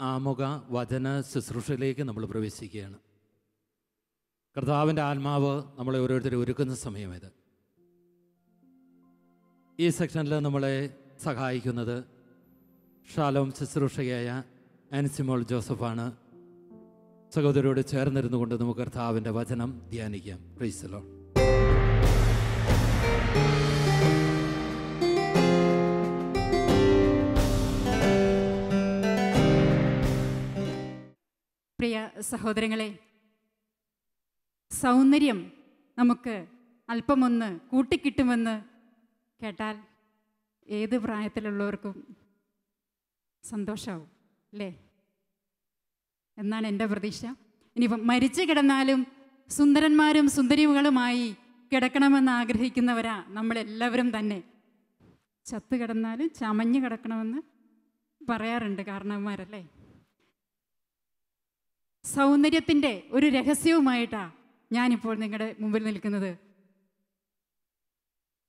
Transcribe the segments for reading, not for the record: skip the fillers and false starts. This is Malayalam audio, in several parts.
ആമുഖ വചന ശുശ്രൂഷയിലേക്ക് നമ്മൾ പ്രവേശിക്കുകയാണ്. കർത്താവിൻ്റെ ആത്മാവ് നമ്മളെ ഓരോരുത്തരെ ഒരുക്കുന്ന സമയമിത്. ഈ സെക്ഷനിൽ നമ്മളെ സഹായിക്കുന്നത് ഷാലോം ശുശ്രൂഷകയായ ആൻസിമോൾ ജോസഫാണ്. സഹോദരിയോട് ചേർന്നിരുന്നു കൊണ്ട് നമുക്ക് കർത്താവിൻ്റെ വചനം ധ്യാനിക്കാം. Praise the Lord. പ്രിയ സഹോദരങ്ങളെ, സൗന്ദര്യം നമുക്ക് അല്പമൊന്ന് കൂട്ടിക്കിട്ടുമെന്ന് കേട്ടാൽ ഏത് പ്രായത്തിലുള്ളവർക്കും സന്തോഷമാവും അല്ലേ എന്നാണ് എൻ്റെ പ്രതീക്ഷ. ഇനിയിപ്പം മരിച്ചു കിടന്നാലും സുന്ദരന്മാരും സുന്ദരികളുമായി കിടക്കണമെന്ന് ആഗ്രഹിക്കുന്നവരാ നമ്മളെല്ലാവരും തന്നെ. ചത്തു കിടന്നാലും ചമഞ്ഞു കിടക്കണമെന്ന് പറയാറുണ്ട് കാരണവന്മാരല്ലേ. സൗന്ദര്യത്തിൻ്റെ ഒരു രഹസ്യവുമായിട്ടാണ് ഞാനിപ്പോൾ നിങ്ങളുടെ മുമ്പിൽ നിൽക്കുന്നത്.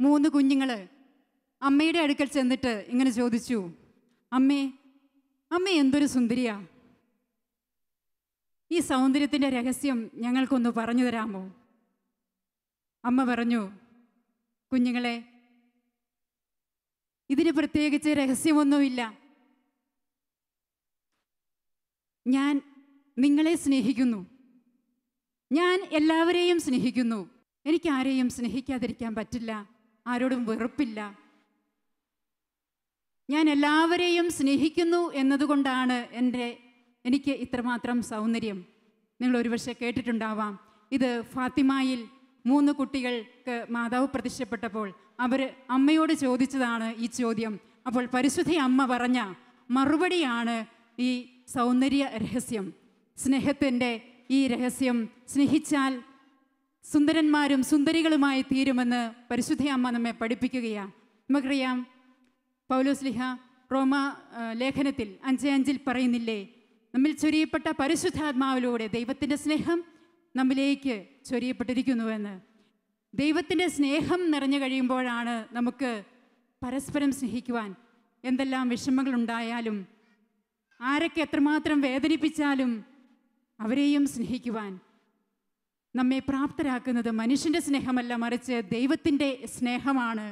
3 കുഞ്ഞുങ്ങൾ അമ്മയുടെ അടുക്കൽ ചെന്നിട്ട് ഇങ്ങനെ ചോദിച്ചു, അമ്മേ എന്തൊരു സുന്ദരിയാ, ഈ സൗന്ദര്യത്തിൻ്റെ രഹസ്യം ഞങ്ങൾക്കൊന്ന് പറഞ്ഞു തരാമോ? അമ്മ പറഞ്ഞു, കുഞ്ഞുങ്ങളെ, ഇതിന് പ്രത്യേകിച്ച് രഹസ്യമൊന്നുമില്ല. ഞാൻ നിങ്ങളെ സ്നേഹിക്കുന്നു, ഞാൻ എല്ലാവരെയും സ്നേഹിക്കുന്നു. എനിക്ക് ആരെയും സ്നേഹിക്കാതിരിക്കാൻ പറ്റില്ല, ആരോടും വെറുപ്പില്ല. ഞാൻ എല്ലാവരെയും സ്നേഹിക്കുന്നു എന്നതുകൊണ്ടാണ് എനിക്ക് ഇത്രമാത്രം സൗന്ദര്യം. നിങ്ങൾ ഒരുപക്ഷെ കേട്ടിട്ടുണ്ടാവാം, ഇത് ഫാത്തിമയിൽ 3 കുട്ടികൾക്ക് മാതാവ് പ്രത്യക്ഷപ്പെട്ടപ്പോൾ അവർ അമ്മയോട് ചോദിച്ചതാണ് ഈ ചോദ്യം. അപ്പോൾ പരിശുദ്ധ അമ്മ പറഞ്ഞ മറുപടിയാണ് ഈ സൗന്ദര്യ രഹസ്യം. സ്നേഹത്തിൻ്റെ ഈ രഹസ്യം സ്നേഹിച്ചാൽ സുന്ദരന്മാരും സുന്ദരികളുമായി തീരുമെന്ന് പരിശുദ്ധ അമ്മ നമ്മെ പഠിപ്പിക്കുകയാണ്. നമുക്കറിയാം, പൗലോസ്ലീഹ റോമ ലേഖനത്തിൽ 5:5 പറയുന്നില്ലേ, നമ്മിൽ ചൊരിയപ്പെട്ട പരിശുദ്ധാത്മാവിലൂടെ ദൈവത്തിൻ്റെ സ്നേഹം നമ്മിലേക്ക് ചൊരിയപ്പെട്ടിരിക്കുന്നുവെന്ന്. ദൈവത്തിൻ്റെ സ്നേഹം നിറഞ്ഞു കഴിയുമ്പോഴാണ് നമുക്ക് പരസ്പരം സ്നേഹിക്കുവാൻ, എന്തെല്ലാം വിഷമങ്ങളുണ്ടായാലും ആരൊക്കെ എത്രമാത്രം വേദനിപ്പിച്ചാലും അവരെയും സ്നേഹിക്കുവാൻ നമ്മെ പ്രാപ്തരാക്കുന്നത് മനുഷ്യൻ്റെ സ്നേഹമല്ല, മറിച്ച് ദൈവത്തിൻ്റെ സ്നേഹമാണ്.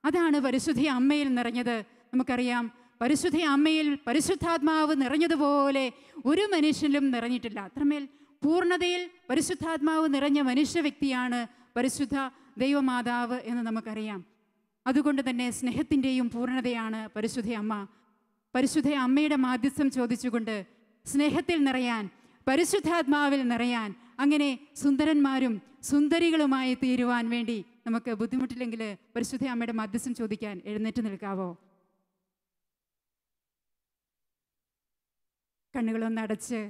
അതാണ് പരിശുദ്ധ അമ്മയിൽ നിറഞ്ഞത്. നമുക്കറിയാം, പരിശുദ്ധ അമ്മയിൽ പരിശുദ്ധാത്മാവ് നിറഞ്ഞതുപോലെ ഒരു മനുഷ്യനിലും നിറഞ്ഞിട്ടില്ല. അത്രമേൽ പൂർണ്ണതയിൽ പരിശുദ്ധാത്മാവ് നിറഞ്ഞ മനുഷ്യ വ്യക്തിയാണ് പരിശുദ്ധ ദൈവമാതാവ് എന്ന് നമുക്കറിയാം. അതുകൊണ്ട് തന്നെ സ്നേഹത്തിൻ്റെയും പൂർണ്ണതയാണ് പരിശുദ്ധ അമ്മ. പരിശുദ്ധ അമ്മയുടെ മാധ്യസ്ഥം ചോദിച്ചുകൊണ്ട് സ്നേഹത്തിൽ നിറയാൻ, പരിശുദ്ധാത്മാവിൽ നിറയാൻ, അങ്ങനെ സുന്ദരന്മാരും സുന്ദരികളുമായി തീരുവാൻ വേണ്ടി നമുക്ക് ബുദ്ധിമുട്ടില്ലെങ്കിൽ പരിശുദ്ധ അമ്മയുടെ മാധ്യസ്ഥം ചോദിക്കാൻ എഴുന്നേറ്റ് നിൽക്കാവോ? കണ്ണുകളൊന്ന് അടച്ച്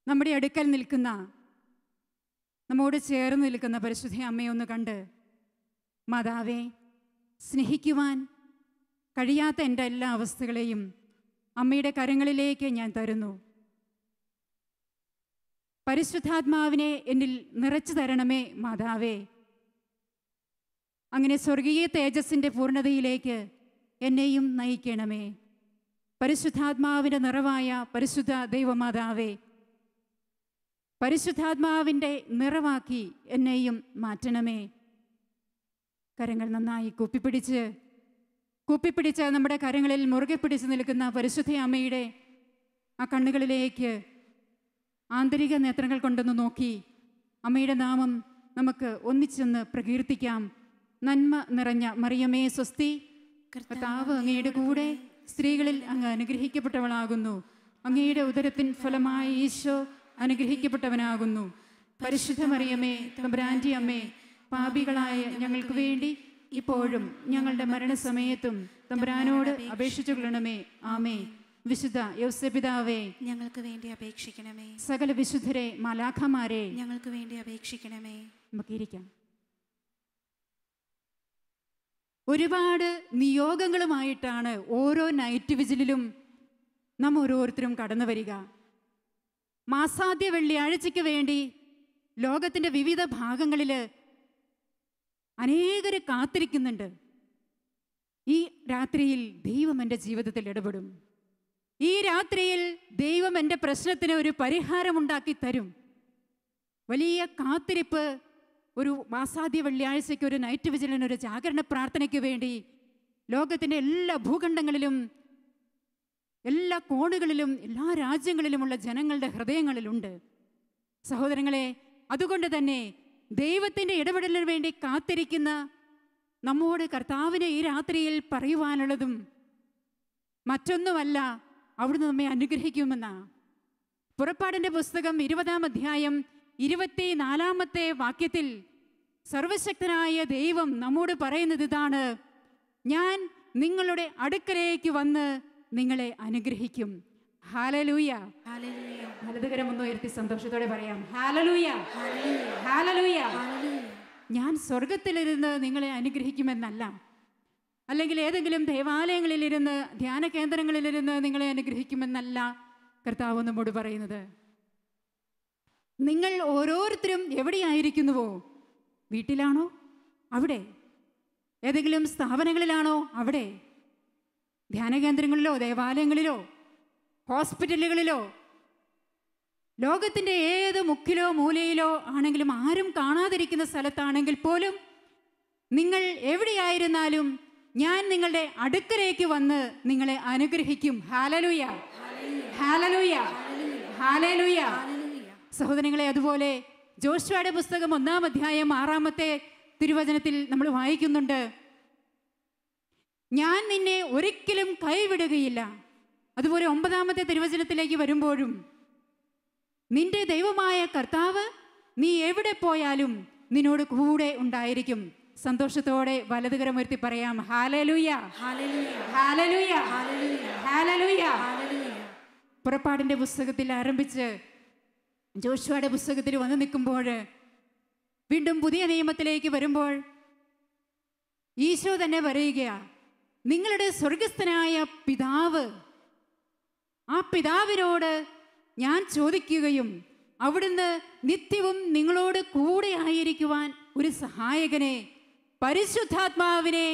നമ്മുടെ അടുക്കൽ നിൽക്കുന്ന, നമ്മോട് ചേർന്ന് നിൽക്കുന്ന പരിശുദ്ധ അമ്മയെ ഒന്ന് കണ്ട്, മാതാവേ, സ്നേഹിക്കുവാൻ കഴിയാത്ത എൻ്റെ എല്ലാ അവസ്ഥകളെയും അമ്മയുടെ കരങ്ങളിലേക്ക് ഞാൻ തരുന്നു. പരിശുദ്ധാത്മാവിനെ എന്നിൽ നിറച്ചു തരണമേ മാതാവേ. അങ്ങനെ സ്വർഗീയ തേജസ്സിൻ്റെ പൂർണ്ണതയിലേക്ക് എന്നെയും നയിക്കണമേ. പരിശുദ്ധാത്മാവിൻ്റെ നിറവായ പരിശുദ്ധ ദൈവമാതാവേ, പരിശുദ്ധാത്മാവിൻ്റെ നിറവാക്കി എന്നെയും മാറ്റണമേ. കരങ്ങൾ നന്നായി കൂപ്പിപ്പിടിച്ച് നമ്മുടെ കരങ്ങളിൽ മുറുകെ പിടിച്ച് നിൽക്കുന്ന പരിശുദ്ധ അമ്മയുടെ ആ കണ്ണുകളിലേക്ക് ആന്തരിക നേത്രങ്ങൾ കൊണ്ടൊന്ന് നോക്കി അമ്മയുടെ നാമം നമുക്ക് ഒന്നിച്ചൊന്ന് പ്രകീർത്തിക്കാം. നന്മ നിറഞ്ഞ മറിയമേ സ്വസ്തി, കർത്താവ് അങ്ങയുടെ കൂടെ, സ്ത്രീകളിൽ അങ്ങ് അനുഗ്രഹിക്കപ്പെട്ടവളാകുന്നു. അങ്ങയുടെ ഉദരത്തിൻ ഫലമായി ഈശോ അനുഗ്രഹിക്കപ്പെട്ടവനാകുന്നു. പരിശുദ്ധ മറിയമേ, തമ്പുരാന്റെ അമ്മേ, പാപികളായ ഞങ്ങൾക്ക് വേണ്ടി ഇപ്പോഴും ഞങ്ങളുടെ മരണസമയത്തും തമ്പുരാനോട് അപേക്ഷിച്ചു കൊള്ളണമേ. ആമേ. വിശുദ്ധ യൗസേപിതാവേ, ഞങ്ങൾക്ക് വേണ്ടി അപേക്ഷിക്കണമേ. സകല വിശുദ്ധരെ, മാലാഖമാരെ, ഞങ്ങൾക്ക് വേണ്ടി അപേക്ഷിക്കണമേ. നമുക്കിരിക്കാം. ഒരുപാട് നിയോഗങ്ങളുമായിട്ടാണ് ഓരോ നൈറ്റ് വിജിലിലും നാം ഓരോരുത്തരും കടന്നു വരിക. മാസാദ്യ വെള്ളിയാഴ്ചയ്ക്ക് വേണ്ടി ലോകത്തിൻ്റെ വിവിധ ഭാഗങ്ങളിൽ അനേകർ കാത്തിരിക്കുന്നുണ്ട്. ഈ രാത്രിയിൽ ദൈവം എൻ്റെ ജീവിതത്തിൽ ഇടപെടും. ഈ രാത്രിയിൽ ദൈവം എൻ്റെ പ്രശ്നത്തിന് ഒരു പരിഹാരമുണ്ടാക്കി തരും. വലിയ കാത്തിരിപ്പ്, ഒരു മാസാദ്യ വെള്ളിയാഴ്ചയ്ക്ക് ഒരു നൈറ്റ് വിജിലിന്, ഒരു ജാഗരണ പ്രാർത്ഥനയ്ക്ക് വേണ്ടി ലോകത്തിൻ്റെ എല്ലാ ഭൂഖണ്ഡങ്ങളിലും, എല്ലാ കോണുകളിലും, എല്ലാ രാജ്യങ്ങളിലുമുള്ള ജനങ്ങളുടെ ഹൃദയങ്ങളിലുണ്ട്. സഹോദരങ്ങളെ, അതുകൊണ്ട് തന്നെ ദൈവത്തിൻ്റെ ഇടപെടലിന് വേണ്ടി കാത്തിരിക്കുന്ന നമ്മോട് കർത്താവിന് ഈ രാത്രിയിൽ പറയുവാനുള്ളതും മറ്റൊന്നുമല്ല, അവിടുന്ന് നമ്മെ അനുഗ്രഹിക്കുമെന്ന. പുറപ്പാടിൻ്റെ പുസ്തകം 20-ാം അധ്യായം 24-ാമത്തെ വാക്യത്തിൽ സർവശക്തനായ ദൈവം നമ്മോട് പറയുന്നത് ഇതാണ്: ഞാൻ നിങ്ങളുടെ അടുക്കലേക്ക് വന്ന് നിങ്ങളെ അനുഗ്രഹിക്കും. ഹല്ലേലൂയ. വലതുകരം ഒന്ന് ഉയർത്തി സന്തോഷത്തോടെ പറയാം, ഹല്ലേലൂയ, ഹല്ലേലൂയ. ഞാൻ സ്വർഗത്തിലിരുന്ന് നിങ്ങളെ അനുഗ്രഹിക്കുമെന്നല്ല, അല്ലെങ്കിൽ ഏതെങ്കിലും ദേവാലയങ്ങളിലിരുന്ന്, ധ്യാന കേന്ദ്രങ്ങളിലിരുന്ന് നിങ്ങളെ അനുഗ്രഹിക്കുമെന്നല്ല കർത്താവ് നമ്മോട് പറയുന്നത്. നിങ്ങൾ ഓരോരുത്തരും എവിടെയായിരിക്കുന്നുവോ, വീട്ടിലാണോ അവിടെ, ഏതെങ്കിലും സ്ഥാപനങ്ങളിലാണോ അവിടെ, ധ്യാന കേന്ദ്രങ്ങളിലോ ദേവാലയങ്ങളിലോ ഹോസ്പിറ്റലുകളിലോ ലോകത്തിൻ്റെ ഏത് മുക്കിലോ മൂലയിലോ ആണെങ്കിലും, ആരും കാണാതിരിക്കുന്ന സ്ഥലത്താണെങ്കിൽ പോലും, നിങ്ങൾ എവിടെയായിരുന്നാലും ഞാൻ നിങ്ങളുടെ അടുക്കലേക്ക് വന്ന് നിങ്ങളെ അനുഗ്രഹിക്കും. ഹല്ലേലൂയ, ഹല്ലേലൂയ, ഹല്ലേലൂയ. സഹോദരങ്ങളെ, അതുപോലെ ജോഷുവയുടെ പുസ്തകം 1-ാം അധ്യായം 6-ാമത്തെ തിരുവചനത്തിൽ നമ്മൾ വായിക്കുന്നുണ്ട്: ഞാൻ നിന്നെ ഒരിക്കലും കൈവിടുകയില്ല. അതുപോലെ 9-ാമത്തെ തിരുവചനത്തിലേക്ക് വരുമ്പോഴും, നിന്റെ ദൈവമായ കർത്താവ് നീ എവിടെ പോയാലും നിന്നോട് കൂടെ ഉണ്ടായിരിക്കും. സന്തോഷത്തോടെ വലതുകരം ഉയർത്തി പറയാം, ഹല്ലേലൂയ, ഹല്ലേലൂയ, ഹല്ലേലൂയ. പുറപ്പാടിൻ്റെ പുസ്തകത്തിൽ ആരംഭിച്ച് ജോഷുവയുടെ പുസ്തകത്തിൽ വന്നു നിൽക്കുമ്പോൾ, വീണ്ടും പുതിയ നിയമത്തിലേക്ക് വരുമ്പോൾ ഈശോ തന്നെ പറയുകയാ, നിങ്ങളുടെ സ്വർഗസ്ഥനായ പിതാവ്, ആ പിതാവിനോട് ഞാൻ ചോദിക്കുകയും അവിടുന്ന് നിത്യവും നിങ്ങളോട് കൂടെ ആയിരിക്കുവാൻ ഒരു സഹായകനെ, പരിശുദ്ധാത്മാവിനെ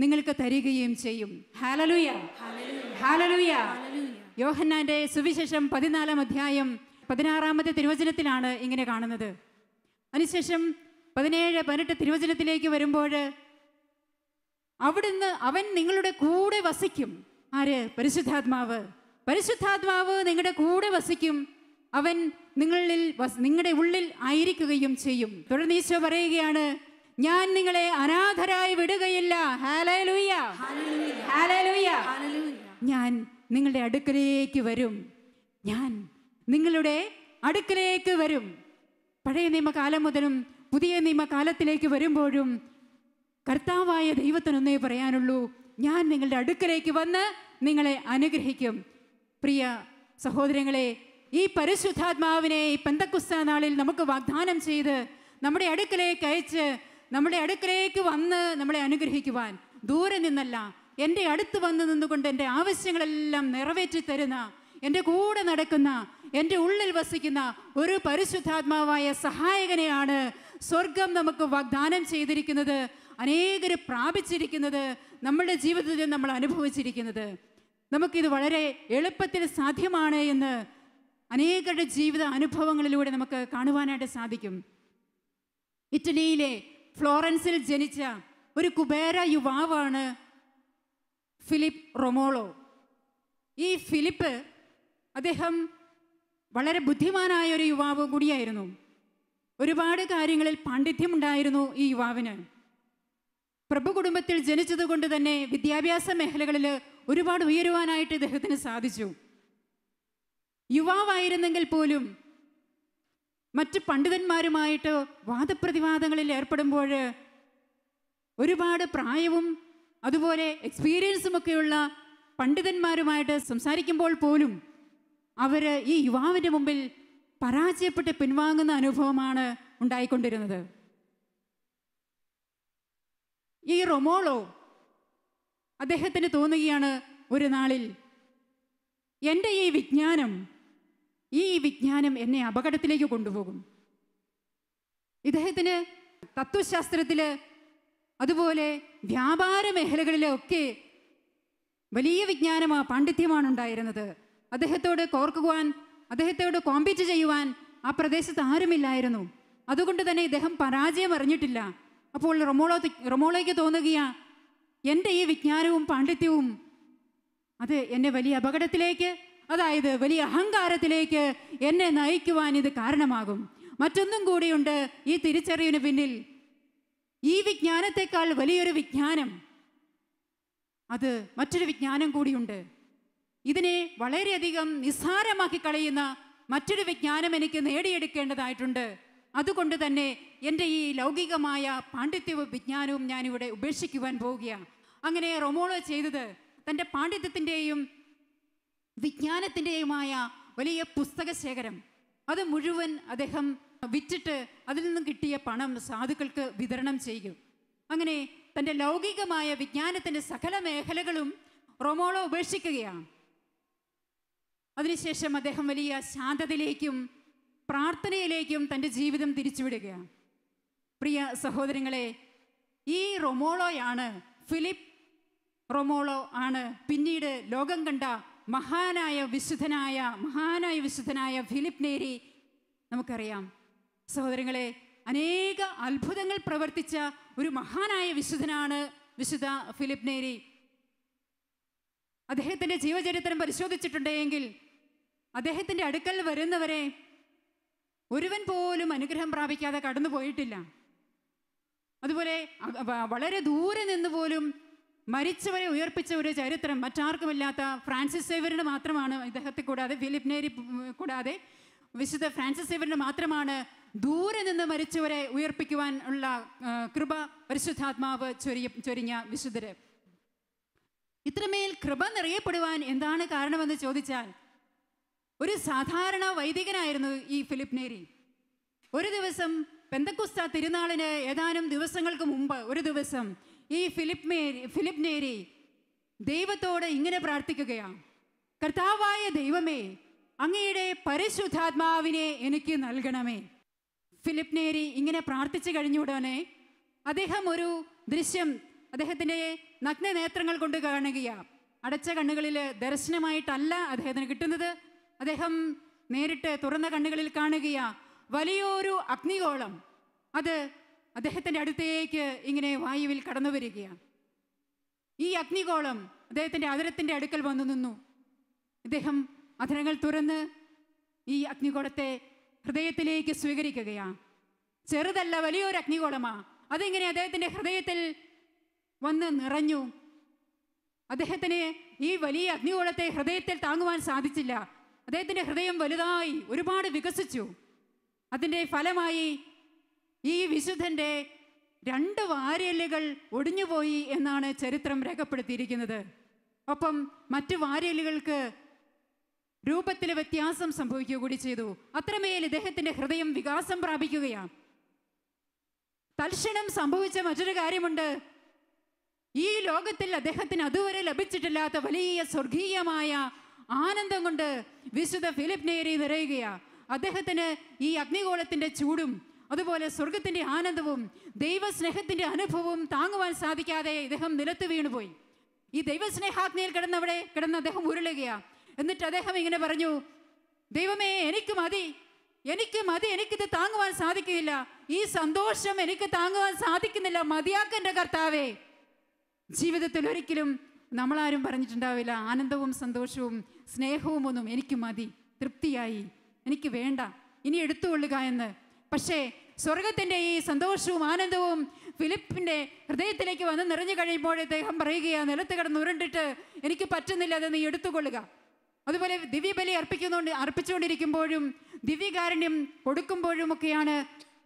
നിങ്ങൾക്ക് തരികയും ചെയ്യും. Hallelujah, hallelujah. യോഹന്നാന്റെ സുവിശേഷം 14-ാം അധ്യായം 16-ാമത്തെ തിരുവചനത്തിലാണ് ഇങ്ങനെ കാണുന്നത്. അതിനുശേഷം 17-18 തിരുവചനത്തിലേക്ക് വരുമ്പോൾ, അവിടുന്ന് അവൻ നിങ്ങളുടെ കൂടെ വസിക്കും. ആര്? പരിശുദ്ധാത്മാവ്. പരിശുദ്ധാത്മാവ് നിങ്ങളുടെ കൂടെ വസിക്കും. അവൻ നിങ്ങളുടെ ഉള്ളിൽ ആയിരിക്കുകയും ചെയ്യും. തുടർന്ന് ഈശോ പറയുകയാണ്, ഞാൻ നിങ്ങളെ അനാഥരായി വിടുകയില്ല. ഹല്ലേലൂയ, ഹല്ലേലൂയ. ഞാൻ നിങ്ങളുടെ അടുക്കലേക്ക് വരും. ഞാൻ നിങ്ങളുടെ അടുക്കലേക്ക് വരും. പഴയ നിയമകാലം മുതലും പുതിയ നിയമകാലത്തിലേക്ക് വരുമ്പോഴും കർത്താവായ ദൈവത്തിനൊന്നേ പറയാനുള്ളൂ: ഞാൻ നിങ്ങളുടെ അടുക്കലേക്ക് വന്ന് നിങ്ങളെ അനുഗ്രഹിക്കും. പ്രിയ സഹോദരങ്ങളെ, ഈ പരിശുദ്ധാത്മാവിനെ ഈ പെന്തക്കുസ്ത നാളിൽ നമുക്ക് വാഗ്ദാനം ചെയ്ത് നമ്മുടെ അടുക്കലേക്ക് അയച്ച്, നമ്മുടെ അടുക്കലേക്ക് വന്ന് നമ്മളെ അനുഗ്രഹിക്കുവാൻ, ദൂരെ നിന്നല്ല, എൻ്റെ അടുത്ത് വന്ന് നിന്നുകൊണ്ട് എൻ്റെ ആവശ്യങ്ങളെല്ലാം നിറവേറ്റി തരുന്ന, എൻ്റെ കൂടെ നടക്കുന്ന, എൻ്റെ ഉള്ളിൽ വസിക്കുന്ന ഒരു പരിശുദ്ധാത്മാവായ സഹായകനെയാണ് സ്വർഗം നമുക്ക് വാഗ്ദാനം ചെയ്തിരിക്കുന്നത്, അനേകർ പ്രാപിച്ചിരിക്കുന്നത്, നമ്മളുടെ ജീവിതത്തിൽ നമ്മൾ അനുഭവിച്ചിരിക്കുന്നത്. നമുക്കിത് വളരെ എളുപ്പത്തിൽ സാധ്യമാണ് എന്ന് അനേകരുടെ ജീവിത അനുഭവങ്ങളിലൂടെ നമുക്ക് കാണുവാനായിട്ട് സാധിക്കും. ഇറ്റലിയിലെ ഫ്ലോറൻസിൽ ജനിച്ച ഒരു കുബേര യുവാവാണ് ഫിലിപ്പ് റൊമോളോ. ഈ ഫിലിപ്പ്, അദ്ദേഹം വളരെ ബുദ്ധിമാനായ ഒരു യുവാവ് കൂടിയായിരുന്നു. ഒരുപാട് കാര്യങ്ങളിൽ പാണ്ഡിത്യമുണ്ടായിരുന്നു ഈ യുവാവിന്. പ്രഭു കുടുംബത്തിൽ ജനിച്ചതുകൊണ്ട് തന്നെ വിദ്യാഭ്യാസ മേഖലകളിൽ ഒരുപാട് ഉയരുവാനായിട്ട് ഇദ്ദേഹത്തിന് സാധിച്ചു. യുവാവായിരുന്നെങ്കിൽ പോലും മറ്റ് പണ്ഡിതന്മാരുമായിട്ട് വാദപ്രതിവാദങ്ങളിൽ ഏർപ്പെടുമ്പോൾ, ഒരുപാട് പ്രായവും അതുപോലെ എക്സ്പീരിയൻസും ഒക്കെയുള്ള പണ്ഡിതന്മാരുമായിട്ട് സംസാരിക്കുമ്പോൾ പോലും അവർ ഈ യുവാവിൻ്റെ മുമ്പിൽ പരാജയപ്പെട്ട് പിൻവാങ്ങുന്ന അനുഭവമാണ് ഉണ്ടായിക്കൊണ്ടിരുന്നത്. ഈ റൊമോളോ, അദ്ദേഹത്തിന് തോന്നുകയാണ് ഒരു നാളിൽ, എൻ്റെ ഈ വിജ്ഞാനം എന്നെ അപകടത്തിലേക്ക് കൊണ്ടുപോകും. ഇദ്ദേഹത്തിന് തത്വശാസ്ത്രത്തിൽ അതുപോലെ വ്യാപാര മേഖലകളിലൊക്കെ വലിയ പാണ്ഡിത്യമാണ് ഉണ്ടായിരുന്നത്. അദ്ദേഹത്തോട് കോർക്കുവാൻ, അദ്ദേഹത്തോട് കോമ്പീറ്റ് ചെയ്യുവാൻ ആ പ്രദേശത്ത് ആരുമില്ലായിരുന്നു. അതുകൊണ്ട് തന്നെ ഇദ്ദേഹം പരാജയം അറിഞ്ഞിട്ടില്ല. അപ്പോൾ റൊമോളോയ്ക്ക് തോന്നുകയാ, എൻ്റെ ഈ വിജ്ഞാനവും പാണ്ഡിത്യവും അത് എന്നെ വലിയ അപകടത്തിലേക്ക്, അതായത് വലിയ അഹങ്കാരത്തിലേക്ക് എന്നെ നയിക്കുവാൻ ഇത് കാരണമാകും. മറ്റൊന്നും കൂടിയുണ്ട് ഈ തിരിച്ചറിവിന് പിന്നിൽ. ഈ വിജ്ഞാനത്തെക്കാൾ വലിയൊരു വിജ്ഞാനം, അത് മറ്റൊരു വിജ്ഞാനം കൂടിയുണ്ട്. ഇതിനെ വളരെയധികം നിസ്സാരമാക്കി കളയുന്ന മറ്റൊരു വിജ്ഞാനം എനിക്ക് നേടിയെടുക്കേണ്ടതായിട്ടുണ്ട്. അതുകൊണ്ട് തന്നെ എൻ്റെ ഈ ലൗകികമായ പാണ്ഡിത്യവും വിജ്ഞാനവും ഞാനിവിടെ ഉപേക്ഷിക്കുവാൻ പോവുകയാണ്. അങ്ങനെ റൊമോളോ ചെയ്തത് തൻ്റെ പാണ്ഡിത്യത്തിൻ്റെയും വിജ്ഞാനത്തിൻ്റെയുമായ വലിയ പുസ്തക ശേഖരം അത് മുഴുവൻ അദ്ദേഹം വിറ്റിട്ട് അതിൽ നിന്നും കിട്ടിയ പണം സാധുക്കൾക്ക് വിതരണം ചെയ്യും. അങ്ങനെ തൻ്റെ ലൗകികമായ വിജ്ഞാനത്തിൻ്റെ സകല മേഖലകളും റൊമോളോ ഉപേക്ഷിക്കുകയാണ്. അതിനുശേഷം അദ്ദേഹം വലിയ ശാന്തതയിലേക്കും പ്രാർത്ഥനയിലേക്കും തൻ്റെ ജീവിതം തിരിച്ചുവിടുകയാണ്. പ്രിയ സഹോദരങ്ങളെ, ഈ റൊമോളോയാണ്, ഫിലിപ്പ് റൊമോളോ ആണ് പിന്നീട് ലോകം കണ്ട മഹാനായ വിശുദ്ധനായ ഫിലിപ്പ് നേരി. നമുക്കറിയാം സഹോദരങ്ങളെ, അനേക അത്ഭുതങ്ങൾ പ്രവർത്തിച്ച ഒരു മഹാനായ വിശുദ്ധനാണ് വിശുദ്ധ ഫിലിപ്പ് നേരി. അദ്ദേഹത്തിൻ്റെ ജീവചരിത്രം പരിശോധിച്ചിട്ടുണ്ടെങ്കിൽ അദ്ദേഹത്തിൻ്റെ അടുക്കൽ വരുന്നവരെ ഒരുവൻ പോലും അനുഗ്രഹം പ്രാപിക്കാതെ കടന്നു പോയിട്ടില്ല. അതുപോലെ വളരെ ദൂരെ നിന്ന് പോലും മരിച്ചവരെ ഉയർപ്പിച്ച ഒരു ചരിത്രം മറ്റാർക്കുമില്ലാത്ത ഫ്രാൻസിസ് സേവ്യറിന് മാത്രമാണ്. ഇദ്ദേഹത്തെ കൂടാതെ, ഫിലിപ്പ് നേരി കൂടാതെ വിശുദ്ധ ഫ്രാൻസിസ് സേവ്യറിന് മാത്രമാണ് ദൂരെ നിന്ന് മരിച്ചവരെ ഉയർപ്പിക്കുവാൻ ഉള്ള കൃപ പരിശുദ്ധാത്മാവ് ചൊരിഞ്ഞ വിശുദ്ധര്. ഇത്രമേൽ കൃപ നിറയപ്പെടുവാൻ എന്താണ് കാരണമെന്ന് ചോദിച്ചാൽ, ഒരു സാധാരണ വൈദികനായിരുന്നു ഈ ഫിലിപ്പ് നേരി. ഒരു ദിവസം പെന്തക്കോസ്ത തിരുനാളിന് ഏതാനും ദിവസങ്ങൾക്ക് മുമ്പ് ഒരു ദിവസം ഈ ഫിലിപ്പ് നേരി ദൈവത്തോട് ഇങ്ങനെ പ്രാർത്ഥിക്കുകയാണ്: കർത്താവായ ദൈവമേ, അങ്ങയുടെ പരിശുദ്ധാത്മാവിനെ എനിക്ക് നൽകണമേ. ഫിലിപ്പ് നേരി ഇങ്ങനെ പ്രാർത്ഥിച്ചു കഴിഞ്ഞുടനെ അദ്ദേഹം ഒരു ദൃശ്യം അദ്ദേഹത്തിൻ്റെ നഗ്ന നേത്രങ്ങൾ കൊണ്ട് കാണുകയാണ്. അടച്ച കണ്ണുകളിൽ ദർശനമായിട്ടല്ല അദ്ദേഹത്തിന് കിട്ടുന്നത്. അദ്ദേഹം നേരിട്ട് തുറന്ന കണ്ണുകളിൽ കാണുകയാ വലിയൊരു അഗ്നിഗോളം. അത് അദ്ദേഹത്തിൻ്റെ അടുത്തേക്ക് ഇങ്ങനെ വായുവിൽ കടന്നു വരികയാണ്. ഈ അഗ്നിഗോളം അദ്ദേഹത്തിൻ്റെ അധരത്തിൻ്റെ അടുക്കൽ വന്നു നിന്നു. ഇദ്ദേഹം അധരങ്ങൾ തുറന്ന് ഈ അഗ്നിഗോളത്തെ ഹൃദയത്തിലേക്ക് സ്വീകരിക്കുകയാണ്. ചെറുതല്ല, വലിയൊരു അഗ്നിഗോളമാ. അതിങ്ങനെ അദ്ദേഹത്തിൻ്റെ ഹൃദയത്തിൽ വന്ന് നിറഞ്ഞു. അദ്ദേഹത്തിന് ഈ വലിയ അഗ്നിഗോളത്തെ ഹൃദയത്തിൽ താങ്ങുവാൻ സാധിച്ചില്ല. അദ്ദേഹത്തിൻ്റെ ഹൃദയം വലുതായി ഒരുപാട് വികസിച്ചു. അതിൻ്റെ ഫലമായി ഈ വിശുദ്ധൻ്റെ 2 വാരിയെല്ലുകൾ ഒടിഞ്ഞുപോയി എന്നാണ് ചരിത്രം രേഖപ്പെടുത്തിയിരിക്കുന്നത്. ഒപ്പം മറ്റു വാരിയെല്ലുകൾക്ക് രൂപത്തിൽ വ്യത്യാസം സംഭവിക്കുക കൂടി ചെയ്തു. അത്രമേൽ ഇദ്ദേഹത്തിൻ്റെ ഹൃദയം വികാസം പ്രാപിക്കുകയാണ്. തൽക്ഷണം സംഭവിച്ച മറ്റൊരു കാര്യമുണ്ട്. ഈ ലോകത്തിൽ അദ്ദേഹത്തിന് അതുവരെ ലഭിച്ചിട്ടില്ലാത്ത വലിയ സ്വർഗീയമായ ആനന്ദം കൊണ്ട് വിശുദ്ധ ഫിലിപ്പ് നേരി നിറയുകയാണ്. അദ്ദേഹത്തിന് ഈ അഗ്നിഗോളത്തിൻ്റെ ചൂടും അതുപോലെ സ്വർഗത്തിൻ്റെ ആനന്ദവും ദൈവസ്നേഹത്തിൻ്റെ അനുഭവവും താങ്ങുവാൻ സാധിക്കാതെ ഇദ്ദേഹം നിലത്ത് വീണുപോയി. ഈ ദൈവസ്നേഹാഗ്നിയിൽ കിടന്ന് അദ്ദേഹം ഉരുളുകയാണ്. എന്നിട്ട് അദ്ദേഹം ഇങ്ങനെ പറഞ്ഞു: ദൈവമേ, എനിക്ക് മതി, എനിക്കിത് താങ്ങുവാൻ സാധിക്കുന്നില്ല. ഈ സന്തോഷം എനിക്ക് താങ്ങുവാൻ സാധിക്കുന്നില്ല. മതിയാക്കൻ്റെ കർത്താവേ. ജീവിതത്തിൽ ഒരിക്കലും നമ്മളാരും പറഞ്ഞിട്ടുണ്ടാവില്ല ആനന്ദവും സന്തോഷവും സ്നേഹവും ഒന്നും എനിക്ക് മതി, തൃപ്തിയായി, എനിക്ക് വേണ്ട, ഇനി എടുത്തുകൊള്ളുക എന്ന്. പക്ഷേ സ്വർഗത്തിൻ്റെ ഈ സന്തോഷവും ആനന്ദവും ഫിലിപ്പിൻ്റെ ഹൃദയത്തിലേക്ക് വന്ന് നിറഞ്ഞു കഴിയുമ്പോൾ അദ്ദേഹം പറയുകയാണ്: നിലത്ത് കിടന്ന് ഉരുണ്ടിട്ട് എനിക്ക് പറ്റുന്നില്ല, അത് നീ എടുത്തുകൊള്ളുക. അതുപോലെ ദിവ്യബലി അർപ്പിച്ചുകൊണ്ടിരിക്കുമ്പോഴും ദിവ്യകാരുണ്യം കൊടുക്കുമ്പോഴുമൊക്കെയാണ്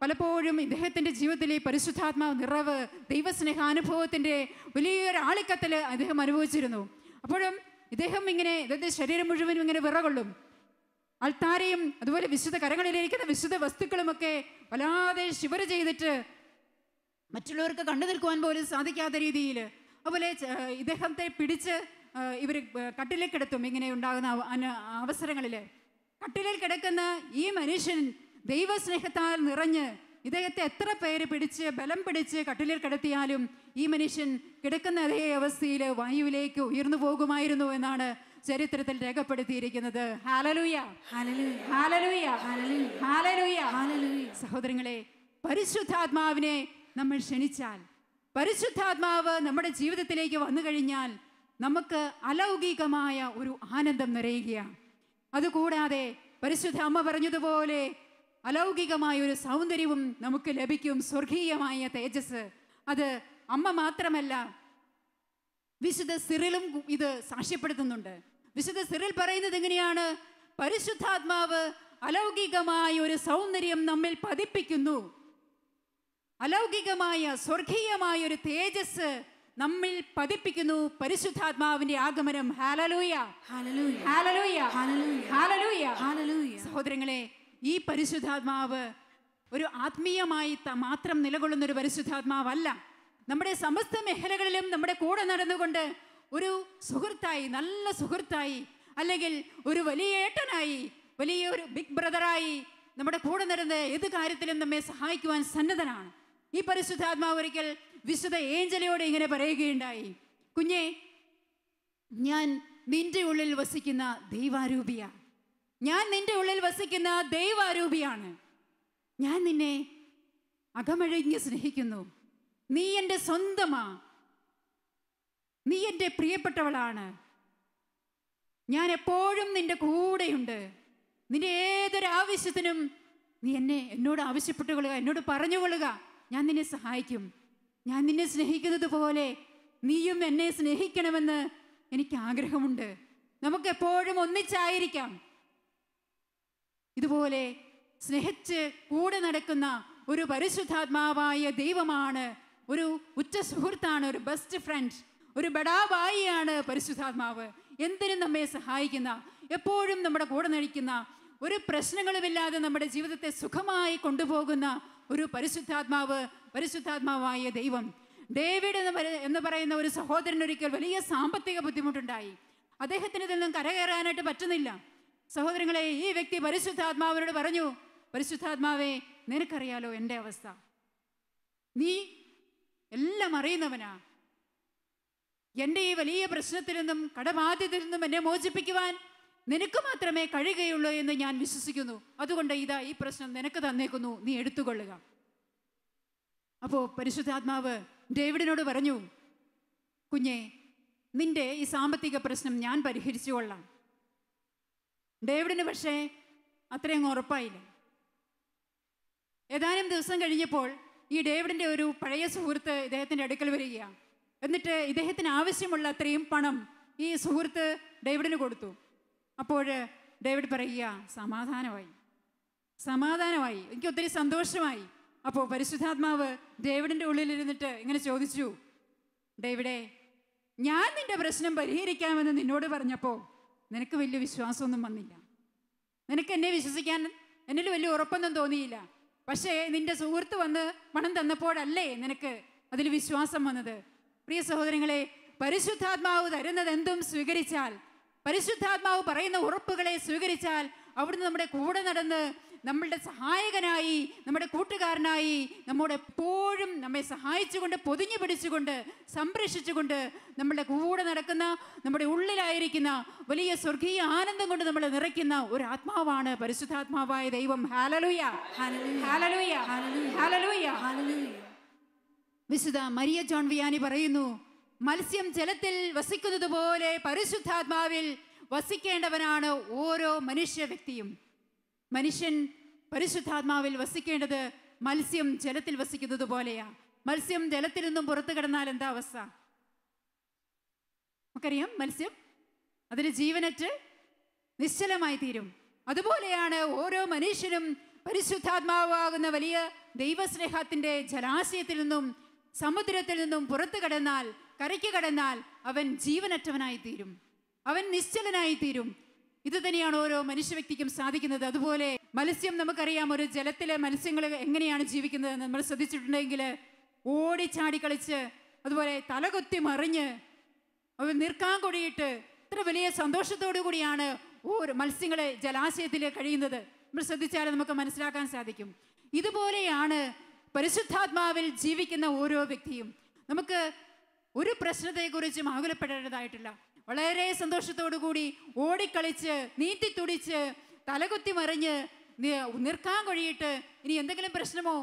പലപ്പോഴും ഇദ്ദേഹത്തിൻ്റെ ജീവിതത്തിലെ പരിശുദ്ധാത്മാവ് നിറവ്, ദൈവസ്നേഹാനുഭവത്തിൻ്റെ വലിയൊരു ആളിക്കത്തൽ അദ്ദേഹം അനുഭവിച്ചിരുന്നു. അപ്പോഴും ഇദ്ദേഹത്തിൻ്റെ ശരീരം മുഴുവനും ഇങ്ങനെ വിറകൊള്ളും. അൾത്താരയും അതുപോലെ വിശുദ്ധ കരങ്ങളിലിരിക്കുന്ന വിശുദ്ധ വസ്തുക്കളുമൊക്കെ വല്ലാതെ ശിവർ ചെയ്തിട്ട് മറ്റുള്ളവർക്ക് കണ്ടു നിൽക്കുവാൻ പോലും സാധിക്കാത്ത രീതിയിൽ. അതുപോലെ ഇദ്ദേഹത്തെ പിടിച്ച് ഇവർ കട്ടിലിൽ കിടത്തും. ഇങ്ങനെ ഉണ്ടാകുന്ന അവസരങ്ങളിൽ കട്ടിലിൽ കിടക്കുന്ന ഈ മനുഷ്യൻ ദൈവസ്നേഹത്താൽ നിറഞ്ഞ് ഇദ്ദേഹത്തെ എത്ര പേര് ബലം പിടിച്ച് കട്ടിലിൽ കിടത്തിയാലും ഈ മനുഷ്യൻ കിടക്കുന്ന അതേ അവസ്ഥയിൽ വായുവിലേക്ക് ഉയർന്നു പോകുമായിരുന്നു എന്നാണ് ചരിത്രത്തിൽ രേഖപ്പെടുത്തിയിരിക്കുന്നത്. ഹല്ലേലൂയ, ഹല്ലേലൂയ, ഹല്ലേലൂയ, ഹല്ലേലൂയ. ഹല്ലേലൂയ. സഹോദരങ്ങളെ, പരിശുദ്ധാത്മാവിനെ നമ്മൾ ക്ഷണിച്ചാൽ, പരിശുദ്ധാത്മാവ് നമ്മുടെ ജീവിതത്തിലേക്ക് വന്നു കഴിഞ്ഞാൽ നമുക്ക് അലൗകികമായ ഒരു ആനന്ദം നിറയുകയാണ്. അതുകൂടാതെ പരിശുദ്ധ അമ്മ പറഞ്ഞതുപോലെ അലൗകികമായ ഒരു സൗന്ദര്യവും നമുക്ക് ലഭിക്കും, സ്വർഗീയമായ തേജസ്. അത് അമ്മ മാത്രമല്ല, വിശുദ്ധ സിറിലും ഇത് സാക്ഷ്യപ്പെടുത്തുന്നുണ്ട്. വിശുദ്ധ സിറിൽ പറയുന്നത് എങ്ങനെയാണ്? പരിശുദ്ധാത്മാവ് അലൗകികമായ ഒരു സൗന്ദര്യം നമ്മിൽ പതിപ്പിക്കുന്നു, അലൗകികമായ സ്വർഗീയമായ ഒരു തേജസ് നമ്മിൽ പതിപ്പിക്കുന്നു. പരിശുദ്ധാത്മാവിന്റെ ആഗമനം. ഹല്ലേലൂയ, ഹല്ലേലൂയ, ഹല്ലേലൂയ, ഹല്ലേലൂയ, ഹല്ലേലൂയ, ഹല്ലേലൂയ. സഹോദരങ്ങളെ, ഈ പരിശുദ്ധാത്മാവ് ഒരു ആത്മീയമായി മാത്രം നിലകൊള്ളുന്ന ഒരു പരിശുദ്ധാത്മാവല്ല. നമ്മുടെ സമസ്ത മേഖലകളിലും നമ്മുടെ കൂടെ നടന്നുകൊണ്ട് ഒരു സുഹൃത്തായി, നല്ല സുഹൃത്തായി, അല്ലെങ്കിൽ ഒരു വലിയ ഏട്ടനായി, വലിയ ഒരു ബിഗ് ബ്രദറായി നമ്മുടെ കൂടെ നടന്ന് ഏത് കാര്യത്തിലും നമ്മെ സഹായിക്കുവാൻ സന്നദ്ധനാണ്. ഈ പരിശുദ്ധാത്മാവ് ഒരിക്കൽ വിശുദ്ധ ഏഞ്ചലയോട് ഇങ്ങനെ പറയുകയുണ്ടായി, കുഞ്ഞെ, ഞാൻ നിന്റെ ഉള്ളിൽ വസിക്കുന്ന ദൈവാരൂപിയാണ്, ഞാൻ നിന്റെ ഉള്ളിൽ വസിക്കുന്ന ദൈവാരൂപിയാണ്, ഞാൻ നിന്നെ അകമഴിഞ്ഞ് സ്നേഹിക്കുന്നു, നീ എൻ്റെ സ്വന്തമാ, നീ എൻ്റെ പ്രിയപ്പെട്ടവളാണ്, ഞാൻ എപ്പോഴും നിന്റെ കൂടെയുണ്ട്, നിന്റെ ഏതൊരു ആവശ്യത്തിനും നീ എന്നോട് ആവശ്യപ്പെട്ടുകൊള്ളുക, എന്നോട് പറഞ്ഞുകൊള്ളുക, ഞാൻ നിന്നെ സഹായിക്കും, ഞാൻ നിന്നെ സ്നേഹിക്കുന്നത് പോലെ നീയും എന്നെ സ്നേഹിക്കണമെന്ന് എനിക്ക് ആഗ്രഹമുണ്ട്, നമുക്കെപ്പോഴും ഒന്നിച്ചായിരിക്കാം. ഇതുപോലെ സ്നേഹിച്ച് കൂടെ നടക്കുന്ന ഒരു പരിശുദ്ധാത്മാവായ ദൈവമാണ്, ഒരു ഉറ്റ സുഹൃത്താണ്, ഒരു ബെസ്റ്റ് ഫ്രണ്ട്, ഒരു ബഡാബായിയാണ് പരിശുദ്ധാത്മാവ്. എന്തിനും നമ്മെ സഹായിക്കുന്ന, എപ്പോഴും നമ്മുടെ കൂടെ നയിക്കുന്ന, ഒരു പ്രശ്നങ്ങളുമില്ലാതെ നമ്മുടെ ജീവിതത്തെ സുഖമായി കൊണ്ടുപോകുന്ന ഒരു പരിശുദ്ധാത്മാവായ ദൈവം. ഡേവിഡ് എന്ന് പറയുന്ന ഒരു സഹോദരനൊരിക്കൽ വലിയ സാമ്പത്തിക ബുദ്ധിമുട്ടുണ്ടായി. അദ്ദേഹത്തിന് ഇതിൽ നിന്നും കരകയറാനായിട്ട് പറ്റുന്നില്ല. സഹോദരങ്ങളെ, ഈ വ്യക്തി പരിശുദ്ധാത്മാവിനോട് പറഞ്ഞു, പരിശുദ്ധാത്മാവേ, നിനക്കറിയാലോ എൻ്റെ അവസ്ഥ, നീ എല്ലാം അറിയുന്നവനാ, എൻ്റെ ഈ വലിയ പ്രശ്നത്തിൽ നിന്നും കടബാധ്യതയിൽ നിന്നും എന്നെ മോചിപ്പിക്കുവാൻ നിനക്ക് മാത്രമേ കഴിയുകയുള്ളൂ എന്ന് ഞാൻ വിശ്വസിക്കുന്നു, അതുകൊണ്ട് ഇതാ ഈ പ്രശ്നം നിനക്ക് തന്നേക്കുന്നു, നീ എടുത്തുകൊള്ളുക. അപ്പോൾ പരിശുദ്ധാത്മാവ് ഡേവിഡിനോട് പറഞ്ഞു, കുഞ്ഞെ, നിന്റെ ഈ സാമ്പത്തിക പ്രശ്നം ഞാൻ പരിഹരിച്ചു കൊള്ളാം. ഡേവിഡിന് പക്ഷേ അത്രയും ഉറപ്പായില്ല. ഏതാനും ദിവസം കഴിഞ്ഞപ്പോൾ ഈ ഡേവിഡിൻ്റെ ഒരു പഴയ സുഹൃത്ത് ഇദ്ദേഹത്തിൻ്റെ അടുക്കൽ വരികയാണ്. എന്നിട്ട് ഇദ്ദേഹത്തിന് ആവശ്യമുള്ള അത്രയും പണം ഈ സുഹൃത്ത് ഡേവിഡിന് കൊടുത്തു. അപ്പോൾ ഡേവിഡ് പറയുക, സമാധാനമായി, എനിക്ക് ഒത്തിരി സന്തോഷമായി. അപ്പോൾ പരിശുദ്ധാത്മാവ് ഡേവിഡിൻ്റെ ഉള്ളിലിരുന്നിട്ട് ഇങ്ങനെ ചോദിച്ചു, ഡേവിഡേ, ഞാൻ നിന്റെ പ്രശ്നം പരിഹരിക്കാമെന്ന് നിന്നോട് പറഞ്ഞപ്പോൾ നിനക്ക് വലിയ വിശ്വാസമൊന്നും വന്നില്ല, നിനക്ക് എന്നെ വിശ്വസിക്കാൻ എന്നിൽ വലിയ ഉറപ്പൊന്നും തോന്നിയില്ല. പക്ഷേ നിന്റെ സുഹൃത്ത് വന്ന് പണം തന്നപ്പോഴല്ലേ നിനക്ക് അതിൽ വിശ്വാസം വന്നത്. പ്രിയ സഹോദരങ്ങളെ, പരിശുദ്ധാത്മാവ് തരുന്നത് എന്തും സ്വീകരിച്ചാൽ, പരിശുദ്ധാത്മാവ് പറയുന്ന ഉറപ്പുകളെ സ്വീകരിച്ചാൽ, അവിടുന്ന് നമ്മുടെ കൂടെ നടന്ന് നമ്മളുടെ സഹായകനായി, നമ്മുടെ കൂട്ടുകാരനായി, നമ്മോട് എപ്പോഴും നമ്മെ സഹായിച്ചുകൊണ്ട്, പൊതിഞ്ഞു പിടിച്ചുകൊണ്ട്, സംരക്ഷിച്ചുകൊണ്ട്, നമ്മളുടെ കൂടെ നടക്കുന്ന, നമ്മുടെ ഉള്ളിലായിരിക്കുന്ന വലിയ സ്വർഗീയ ആനന്ദം കൊണ്ട് നമ്മളെ നിറയ്ക്കുന്ന ഒരു ആത്മാവാണ് പരിശുദ്ധാത്മാവായ ദൈവം. ഹല്ലേലൂയ, ഹല്ലേലൂയ, ഹല്ലേലൂയ, ഹല്ലേലൂയ. വിശുദ്ധ മരിയ ജോൺ വിയാനി പറയുന്നു, മത്സ്യം ജലത്തിൽ വസിക്കുന്നത് പോലെ പരിശുദ്ധാത്മാവിൽ വസിക്കേണ്ടവനാണ് ഓരോ മനുഷ്യ വ്യക്തിയും. മനുഷ്യൻ പരിശുദ്ധാത്മാവിൽ വസിക്കേണ്ടത് മത്സ്യം ജലത്തിൽ വസിക്കുന്നത് പോലെയാ. മത്സ്യം ജലത്തിൽ നിന്നും പുറത്തു കിടന്നാൽ എന്താ അവസ്ഥ? നമുക്കറിയാം, മത്സ്യം അതിന് ജീവനറ്റ് നിശ്ചലമായി തീരും. അതുപോലെയാണ് ഓരോ മനുഷ്യനും പരിശുദ്ധാത്മാവാകുന്ന വലിയ ദൈവസ്നേഹത്തിന്റെ ജലാശയത്തിൽ നിന്നും സമുദ്രത്തിൽ നിന്നും പുറത്തു കടന്നാൽ, കരയ്ക്ക് കടന്നാൽ അവൻ ജീവനറ്റവനായി തീരും, അവൻ നിശ്ചലനായി തീരും. ഇത് തന്നെയാണ് ഓരോ മനുഷ്യ വ്യക്തിക്കും സാധിക്കുന്നത്. അതുപോലെ മത്സ്യം, നമുക്കറിയാം, ഒരു ജലത്തിലെ മത്സ്യങ്ങൾ എങ്ങനെയാണ് ജീവിക്കുന്നത് നമ്മൾ ശ്രദ്ധിച്ചിട്ടുണ്ടെങ്കിൽ ഓടിച്ചാടി കളിച്ച്, അതുപോലെ തലകുത്തി മറിഞ്ഞ്, അവ നിർക്കാൻ കൊടിയിട്ട് ഇത്ര വലിയ സന്തോഷത്തോടു കൂടിയാണ് ഓരോ മത്സ്യങ്ങളെ ജലാശയത്തിൽ കഴിയുന്നത്. നമ്മൾ ശ്രദ്ധിച്ചാൽ നമുക്ക് മനസ്സിലാക്കാൻ സാധിക്കും. ഇതുപോലെയാണ് പരിശുദ്ധാത്മാവിൽ ജീവിക്കുന്ന ഓരോ വ്യക്തിയും. നമുക്ക് ഒരു പ്രശ്നത്തെക്കുറിച്ചും ആകുലപ്പെടേണ്ടതായിട്ടില്ല. വളരെ സന്തോഷത്തോടു കൂടി ഓടിക്കളിച്ച് നീന്തിത്തുടിച്ച് തലകുത്തി മറിഞ്ഞ് നിൽക്കാൻ കഴിയിട്ട് ഇനി എന്തെങ്കിലും പ്രശ്നമോ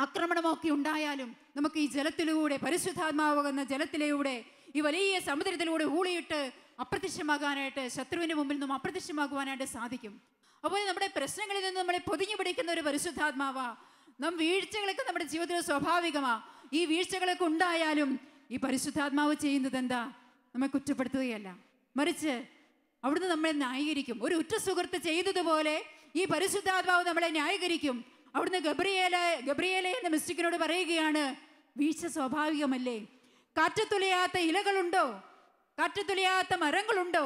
ആക്രമണമോ ഒക്കെ ഉണ്ടായാലും നമുക്ക് ഈ ജലത്തിലൂടെ, പരിശുദ്ധാത്മാവുന്ന ജലത്തിലൂടെ, ഈ വലിയ സമുദ്രത്തിലൂടെ ഊളിയിട്ട് അപ്രത്യക്ഷമാകാനായിട്ട്, ശത്രുവിൻ്റെ മുമ്പിൽ നിന്നും അപ്രത്യക്ഷമാകുവാനായിട്ട് സാധിക്കും. അപ്പോൾ നമ്മുടെ പ്രശ്നങ്ങളിൽ നിന്ന് നമ്മളെ പൊതിഞ്ഞു പിടിക്കുന്ന ഒരു പരിശുദ്ധാത്മാവാ. വീഴ്ചകളൊക്കെ നമ്മുടെ ജീവിതത്തിൽ സ്വാഭാവികമാണ്. ഈ വീഴ്ചകളൊക്കെ ഉണ്ടായാലും ഈ പരിശുദ്ധാത്മാവ് ചെയ്യുന്നത് എന്താ? നമ്മെ കുറ്റപ്പെടുത്തുകയല്ല, മറിച്ച് അവിടുന്ന് നമ്മളെ ന്യായീകരിക്കും. ഒരു ഉറ്റ സുഹൃത്ത് ചെയ്തതുപോലെ ഈ പരിശുദ്ധാത്മാവ് നമ്മളെ ന്യായീകരിക്കും. അവിടുന്ന് ഗബ്രിയേലെ എന്ന മിസ്റ്റിക്കിനോട് പറയുകയാണ്, വീഴ്ച സ്വാഭാവികമല്ലേ? കാറ്റത്തുലയാത്ത ഇലകളുണ്ടോ? കാറ്റത്തുലയാത്ത മരങ്ങളുണ്ടോ?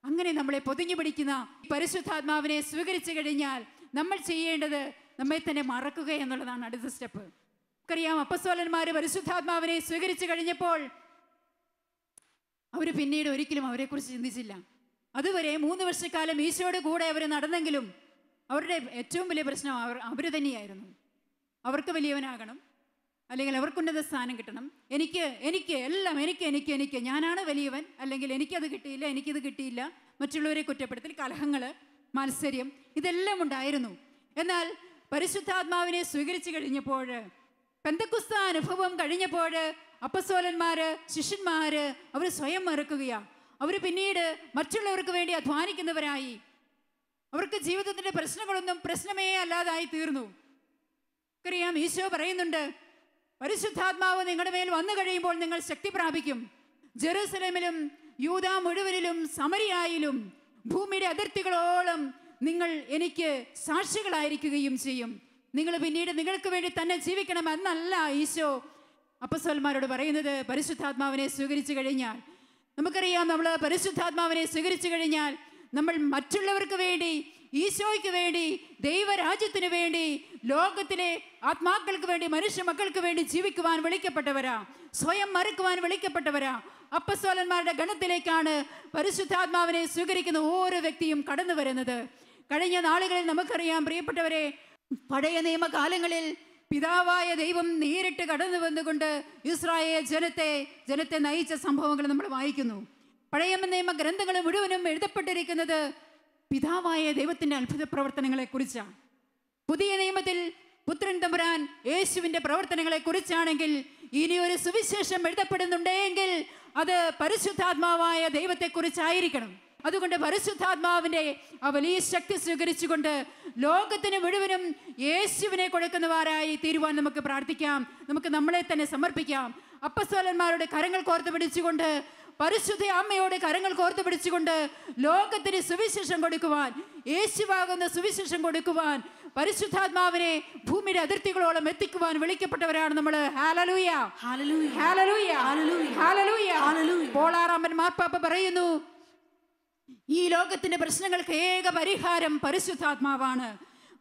അങ്ങനെ നമ്മളെ പൊതിഞ്ഞു പിടിക്കുന്ന പരിശുദ്ധാത്മാവിനെ സ്വീകരിച്ചു കഴിഞ്ഞാൽ നമ്മൾ ചെയ്യേണ്ടത് നമ്മെ തന്നെ മറക്കുക എന്നുള്ളതാണ് അടുത്ത സ്റ്റെപ്പ്. നമുക്കറിയാം, അപ്പസ്തോലന്മാർ പരിശുദ്ധാത്മാവിനെ സ്വീകരിച്ചു കഴിഞ്ഞപ്പോൾ അവർ പിന്നീട് ഒരിക്കലും അവരെക്കുറിച്ച് ചിന്തിച്ചില്ല. അതുവരെ 3 വർഷക്കാലം ഈശോയുടെ കൂടെ അവർ നടന്നെങ്കിലും അവരുടെ ഏറ്റവും വലിയ പ്രശ്നം അവർ തന്നെയായിരുന്നു. അവർക്ക് വലിയവനാകണം, അല്ലെങ്കിൽ അവർക്കുന്നത സ്ഥാനം കിട്ടണം, എനിക്ക് ഞാനാണ് വലിയവൻ, അല്ലെങ്കിൽ എനിക്കത് കിട്ടിയില്ല, എനിക്കിത് കിട്ടിയില്ല, മറ്റുള്ളവരെ കുറ്റപ്പെടുത്തൽ, കലഹങ്ങൾ, മത്സര്യം, ഇതെല്ലാം ഉണ്ടായിരുന്നു. എന്നാൽ പരിശുദ്ധാത്മാവിനെ സ്വീകരിച്ചു കഴിഞ്ഞപ്പോൾ, പെന്തക്കുസ്ത അനുഭവം കഴിഞ്ഞപ്പോൾ അപ്പസ്തോലന്മാര്, ശിഷ്യന്മാര് അവർ സ്വയം മറക്കുകയാണ്. അവർ പിന്നീട് മറ്റുള്ളവർക്ക് വേണ്ടി അധ്വാനിക്കുന്നവരായി. അവർക്ക് ജീവിതത്തിന്റെ പ്രശ്നങ്ങളൊന്നും പ്രശ്നമേ അല്ലാതായി തീർന്നു. അറിയാം, ഈശോ പറയുന്നുണ്ട്, പരിശുദ്ധാത്മാവ് നിങ്ങളുടെ മേൽ വന്നു കഴിയുമ്പോൾ നിങ്ങൾ ശക്തി പ്രാപിക്കും. ജെറുസലേമിലും യൂദാ മുഴുവനിലും സമരിയായിലും ഭൂമിയുടെ അതിർത്തികളോളം നിങ്ങൾ എനിക്ക് സാക്ഷികളായിരിക്കുകയും ചെയ്യും. നിങ്ങൾ പിന്നീട് നിങ്ങൾക്ക് വേണ്ടി തന്നെ ജീവിക്കണം എന്നല്ല ഈശോ അപ്പസ്തോലന്മാരോട് പറയുന്നത്. പരിശുദ്ധാത്മാവിനെ സ്വീകരിച്ചു കഴിഞ്ഞാൽ നമുക്കറിയാം, നമ്മൾ പരിശുദ്ധാത്മാവിനെ സ്വീകരിച്ചു കഴിഞ്ഞാൽ നമ്മൾ മറ്റുള്ളവർക്ക് വേണ്ടി, ഈശോയ്ക്ക് വേണ്ടി, ദൈവരാജ്യത്തിന് വേണ്ടി, ലോകത്തിലെ ആത്മാക്കൾക്ക് വേണ്ടി, മനുഷ്യ മക്കൾക്ക് വേണ്ടി ജീവിക്കുവാൻ വിളിക്കപ്പെട്ടവരാ, സ്വയം മറക്കുവാൻ വിളിക്കപ്പെട്ടവരാ. അപ്പസ്തോലന്മാരുടെ ഗണത്തിലേക്കാണ് പരിശുദ്ധാത്മാവിനെ സ്വീകരിക്കുന്ന ഓരോ വ്യക്തിയും കടന്നു വരുന്നത്. കഴിഞ്ഞ നാളുകളിൽ നമുക്കറിയാം പ്രിയപ്പെട്ടവരെ, പഴയ നിയമകാലങ്ങളിൽ പിതാവായ ദൈവം നേരിട്ട് കടന്നു വന്നുകൊണ്ട് ഇസ്രായേൽ ജനത്തെ നയിച്ച സംഭവങ്ങൾ നമ്മൾ വായിക്കുന്നു. പഴയ നിയമ ഗ്രന്ഥങ്ങൾ മുഴുവനും എഴുതപ്പെട്ടിരിക്കുന്നത് പിതാവായ ദൈവത്തിന്റെ അത്ഭുത പ്രവർത്തനങ്ങളെ കുറിച്ചാണ്. പുതിയ നിയമത്തിൽ പുത്രൻ തമ്പുരാൻ യേശുവിന്റെ പ്രവർത്തനങ്ങളെ കുറിച്ചാണെങ്കിൽ ഇനി ഒരു സുവിശേഷം എഴുതപ്പെടുന്നുണ്ടെങ്കിൽ അത് പരിശുദ്ധാത്മാവായ ദൈവത്തെക്കുറിച്ചായിരിക്കണം. അതുകൊണ്ട് പരിശുദ്ധാത്മാവിന്റെ ആ വലിയ ശക്തി സ്വീകരിച്ചുകൊണ്ട് ലോകത്തിന് മുഴുവനും യേശുവിനെ കൊടുക്കുന്നവരായി തീരുവാൻ നമുക്ക് പ്രാർത്ഥിക്കാം. നമുക്ക് നമ്മളെ തന്നെ സമർപ്പിക്കാം. അപ്പസ്തോലന്മാരുടെ കരങ്ങൾ കോർത്ത് പിടിച്ചുകൊണ്ട്, പരിശുദ്ധ അമ്മയോട് കരങ്ങൾ കോർത്ത് പിടിച്ചുകൊണ്ട് ലോകത്തിന് സുവിശേഷം കൊടുക്കുവാൻ, യേശുവാകുന്ന സുവിശേഷം കൊടുക്കുവാൻ, പരിശുദ്ധാത്മാവിനെ ഭൂമിയുടെ അതിർത്തികളോളം എത്തിക്കുവാൻ വിളിക്കപ്പെട്ടവരാണ് നമ്മൾ. ഹല്ലേലൂയ, ഹല്ലേലൂയ, ഹല്ലേലൂയ, ഹല്ലേലൂയ, ഹല്ലേലൂയ. പോളാറാമൻ മാർപ്പാപ്പ പറയുന്നു, ഈ ലോകത്തിന്റെ പ്രശ്നങ്ങൾക്ക് ഏക പരിഹാരം പരിശുദ്ധാത്മാവാണ്.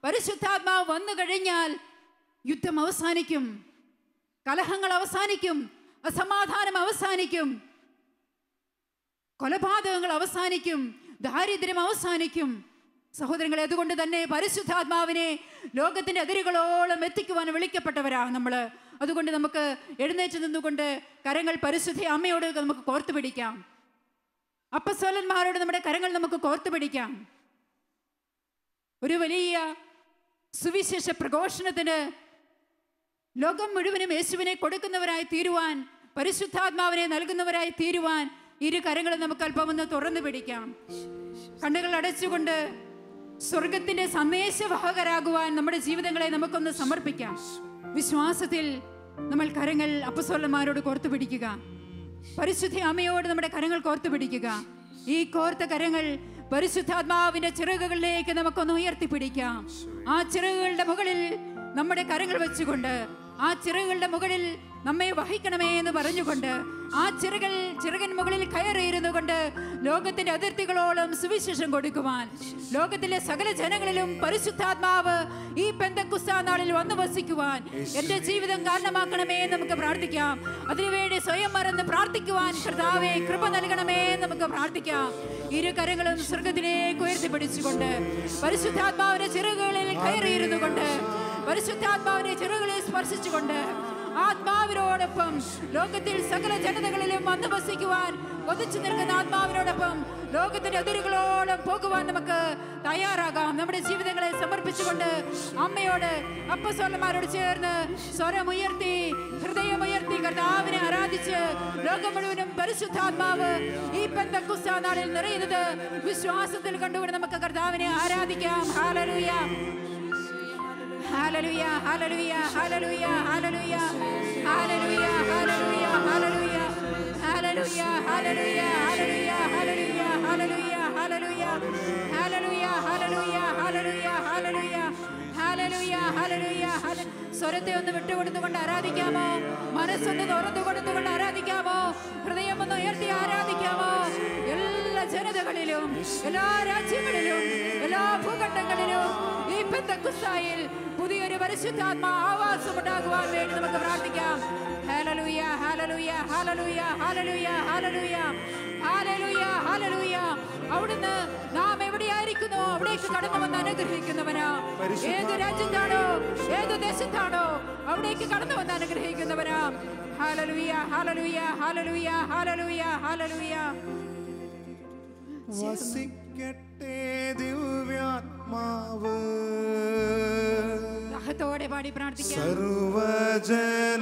പരിശുദ്ധാത്മാവ് വന്നു കഴിഞ്ഞാൽ യുദ്ധം അവസാനിക്കും, കലഹങ്ങൾ അവസാനിക്കും, അസമാധാനം അവസാനിക്കും, കൊലപാതകങ്ങൾ അവസാനിക്കും, ദാരിദ്ര്യം അവസാനിക്കും. സഹോദരങ്ങളെ, അതുകൊണ്ട് തന്നെ പരിശുദ്ധാത്മാവിനെ ലോകത്തിന്റെ അതിരുകളോളം എത്തിക്കുവാൻ വിളിക്കപ്പെട്ടവരാണ് നമ്മൾ. അതുകൊണ്ട് നമുക്ക് എഴുന്നേറ്റ് നിന്നുകൊണ്ട് കരങ്ങൾ പരിശുദ്ധ അമ്മയോട് നമുക്ക് കോർത്തു പിടിക്കാം. അപ്പസ്തോലന്മാരോട് നമ്മുടെ കരങ്ങൾ നമുക്ക് കോർത്തു പിടിക്കാം. ഒരു വലിയ സുവിശേഷ പ്രഘോഷണത്തിന് ലോകം മുഴുവനും യേശുവിനെ കൊടുക്കുന്നവരായി തീരുവാൻ, പരിശുദ്ധാത്മാവിനെ നൽകുന്നവരായി തീരുവാൻ ഇരു കരങ്ങളും നമുക്ക് അല്പം ഒന്ന് തുറന്നു പിടിക്കാം. കണ്ണുകൾ അടച്ചുകൊണ്ട് സ്വർഗത്തിന്റെ സന്ദേശവാഹകരാകുവാൻ നമ്മുടെ ജീവിതങ്ങളെ നമുക്കൊന്ന് സമർപ്പിക്കാം. വിശ്വാസത്തിൽ നമ്മൾ കരങ്ങൾ അപ്പസ്തോലന്മാരോട് കോർത്തു പിടിക്കുക. പരിശുദ്ധ അമ്മയോട് നമ്മുടെ കരങ്ങൾ കോർത്തു പിടിക്കുക. ഈ കോർത്ത കരങ്ങൾ പരിശുദ്ധാത്മാവിന്റെ ചിറകുകളിലേക്ക് നമുക്കൊന്ന് ഉയർത്തിപ്പിടിക്കാം. ആ ചിറകുകളുടെ മുകളിൽ നമ്മുടെ കരങ്ങൾ വെച്ചുകൊണ്ട്, ആ ചിറകുകളുടെ മുകളിൽ നമ്മെ വഹിക്കണമേ എന്ന് പറഞ്ഞുകൊണ്ട്, ആ ചിറകൻ മുകളിൽ കയറിയിരുന്നു കൊണ്ട് ലോകത്തിന്റെ അതിർത്തികളോളം സുവിശേഷം കൊടുക്കുവാൻ, ലോകത്തിലെ സകല ജനങ്ങളിലും പരിശുദ്ധാത്മാവ് ഈ പെന്തക്കുസ്താ നാളിൽ വന്നു വസിക്കുവാൻ എന്റെ ജീവിതം കാരണമാക്കണമേ എന്ന് നമുക്ക് പ്രാർത്ഥിക്കാം. അതിനുവേണ്ടി സ്വയം മറന്ന് പ്രാർത്ഥിക്കുവാൻ കർത്താവേ കൃപ നൽകണമേ എന്ന് നമുക്ക് പ്രാർത്ഥിക്കാം. ഇരു കരങ്ങളും സ്വർഗത്തിലേക്ക് ഉയർത്തിപ്പിടിച്ചുകൊണ്ട്, പരിശുദ്ധാത്മാവിന്റെ ചിറകുകളിൽ കയറിയിരുന്നു കൊണ്ട്, പരിശുദ്ധാത്മാവിന്റെ ചിറകുകളിൽ സ്പർശിച്ചുകൊണ്ട്, ആത്മാവിനോടൊപ്പം ലോകത്തിൽ സകല ജനതകളിലും വന്നു വസിക്കുവാൻ ഒന്നിച്ചു നിൽക്കുന്ന ആത്മാവിനോടൊപ്പം ലോകത്തിന്റെ അതിരുകളോളം പോകുവാൻ നമുക്ക് തയ്യാറാകാം. നമ്മുടെ ജീവിതങ്ങളെ സമർപ്പിച്ചുകൊണ്ട് അമ്മയോട് അപ്പസ്തലന്മാരോട് ചേർന്ന് സ്വരമുയർത്തി ഹൃദയമുയർത്തി കർത്താവിനെ ആരാധിച്ച് ലോകം മുഴുവനും പരിശുദ്ധാത്മാവ് ഈ പെന്തക്കോസ്ത് നാളിൽ നിറയുന്നത് വിശ്വാസത്തിൽ കണ്ടുകൊണ്ട് നമുക്ക് കർത്താവിനെ ആരാധിക്കാം. ഹല്ലേലൂയ, ഹല്ലേലൂയ, ഹല്ലേലൂയ, ഹല്ലേലൂയ, ഹല്ലേലൂയ, ഹല്ലേലൂയ, ഹല്ലേലൂയ, ഹല്ലേലൂയ, ഹല്ലേലൂയ, ഹല്ലേലൂയ, ഹല്ലേലൂയ, ഹല്ലേലൂയ, ഹല്ലേലൂയ, ഹല്ലേലൂയ, ഹല്ലേലൂയ, ഹല്ലേലൂയ, ഹല്ലേലൂയ, ഹല്ലേലൂയ, ഹല്ലേലൂയ, ഹല്ലേലൂയ. സ്വരത്തെ ഒന്ന് വിട്ടുകൊടുത്തുകൊണ്ട് ആരാധിക്കാമോ? മനസ്സൊന്ന് തുറന്നു കൊടുത്തുകൊണ്ട് ആരാധിക്കാമോ? ഹൃദയം ഒന്ന് ഉയർത്തി ആരാധിക്കാമോ? എല്ലാ ജനതകളിലും എല്ലാ രാജ്യങ്ങളിലും എല്ലാ ഭൂഖണ്ഡങ്ങളിലും ഈ പെന്തക്കോസ്തായിൽ പുതിയൊരു പരിശുദ്ധാത്മാ ആവാസം ഉണ്ടാകുവാൻ വേണ്ടി നമുക്ക് പ്രാർത്ഥിക്കാം. ഹല്ലേലൂയ, ഹല്ലേലൂയ, ഹല്ലേലൂയ, ഹല്ലേലൂയ, ഹല്ലേലൂയ, ഹല്ലേലൂയ, ഹല്ലേലൂയ. അവിടുന്ന് നാം എവിടെയായിരിക്കുന്നോ അവിടേക്ക് കടന്നു വന്ന് അനുഗ്രഹിക്കുന്നവനാ. ഏത് രാജ്യത്താണോ ഏത് ദേശത്താണോ അവിടേക്ക് കടന്നു വന്ന് അനുഗ്രഹിക്കുന്നവനാ. ഹല്ലേലൂയ, ഹല്ലേലൂയ, ഹല്ലേലൂയ, ഹല്ലേലൂയ, ഹല്ലേലൂയ. വസിക്കട്ടെ ദിവ്യാത്മാവ് ദാഹത്തോടെ പാടി പ്രാർത്ഥിക്കാം. സർവജനത്തിൻ